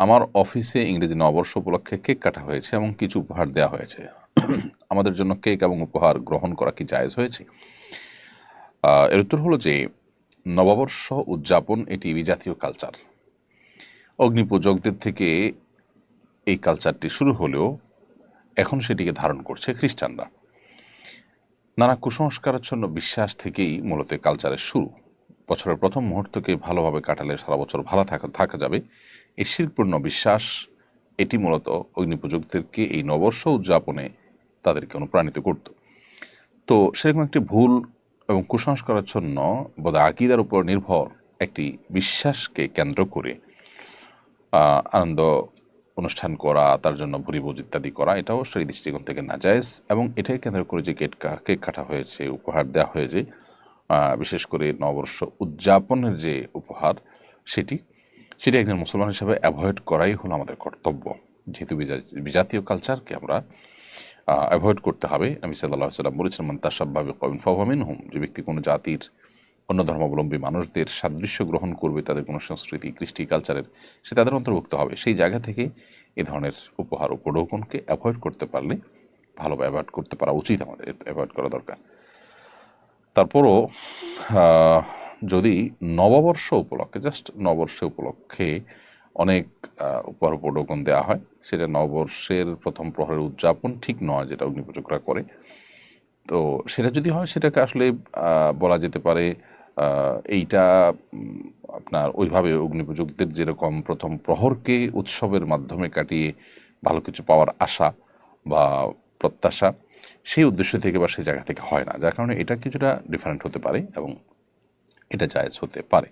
আমার অফিসে ইংরেজি নববর্ষ উপলক্ষে কেক কাটা হয়েছে এবং কিছু উপহার দেওয়া হয়েছে। আমাদের জন্য কেক এবং উপহার গ্রহণ করা কি জায়েজ হয়েছে? এর উত্তর হলো যে নববর্ষ উদযাপন এটি বিজাতীয় কালচার। অগ্নিপূজকদের থেকে এই কালচারটি শুরু হলেও এখন সেটিকে ধারণ করছে খ্রিস্টানরা। নানা কুসংস্কারাচ্ছন্ন বিশ্বাস থেকেই মূলত কালচারের শুরু। বছরের প্রথম মুহূর্তকে ভালোভাবে কাটালে সারা বছর ভালো থাকা যাবে, এই শিরপূর্ণ বিশ্বাস এটি মূলত অগ্নিপূজকদেরকে এই নববর্ষ উদযাপনে তাদেরকে অনুপ্রাণিত করত। তো সেরকম একটি ভুল এবং কুসংস্কারাচ্ছন্ন বোধ আকিদার উপর নির্ভর একটি বিশ্বাসকে কেন্দ্র করে আনন্দ অনুষ্ঠান করা, তার জন্য ভুরিভোজ ইত্যাদি করা, এটাও সেই দৃষ্টিকোণ থেকে নাজায়েজ। এবং এটাই কেন্দ্র করে যে কেক কাটা হয়েছে, উপহার দেওয়া হয়েছে, বিশেষ করে নববর্ষ উদযাপনের যে উপহার সেটি একজন মুসলমান হিসাবে অ্যাভয়েড করাই হলো আমাদের কর্তব্য। যেহেতু বিজাতীয় কালচারকে আমরা অ্যাভয়েড করতে হবে। নবী সাল্লাল্লাহু আলাইহি ওয়াসাল্লাম বলেছেন, মান তাশাব্বাহা বিকওমিন ফাহুয়া মিনহুম, যে ব্যক্তি কোনো জাতির অন্য ধর্মাবলম্বী মানুষদের সাদৃশ্য গ্রহণ করবে, তাদের কোনো সংস্কৃতি কৃষ্টি কালচারের, সে তাদের অন্তর্ভুক্ত হবে। সেই জায়গা থেকে এ ধরনের উপহার উপঢৌকনকে অ্যাভয়েড করতে পারলে ভালো, অ্যাভয়েড করতে পারা উচিত, আমাদের অ্যাভয়েড করা দরকার। তারপরও যদি নববর্ষ উপলক্ষে, জাস্ট নববর্ষ উপলক্ষে অনেক উপহার উপঢৌকন দেওয়া হয়, সেটা নববর্ষের প্রথম প্রহরের উদযাপন ঠিক নয়, যেটা অগ্নিপূজকরা করে। তো সেটা যদি হয়, সেটাকে আসলে বলা যেতে পারে এইটা আপনার ওইভাবে অগ্নিপূজকদের যেরকম প্রথম প্রহরকে উৎসবের মাধ্যমে কাটিয়ে ভালো কিছু পাওয়ার আশা বা প্রত্যাশা, সেই উদ্দেশ্য থেকে বা সেই জায়গা থেকে হয় না, যার কারণে এটা কিছুটা ডিফারেন্ট হতে পারে এবং এটা জায়েজ হতে পারে।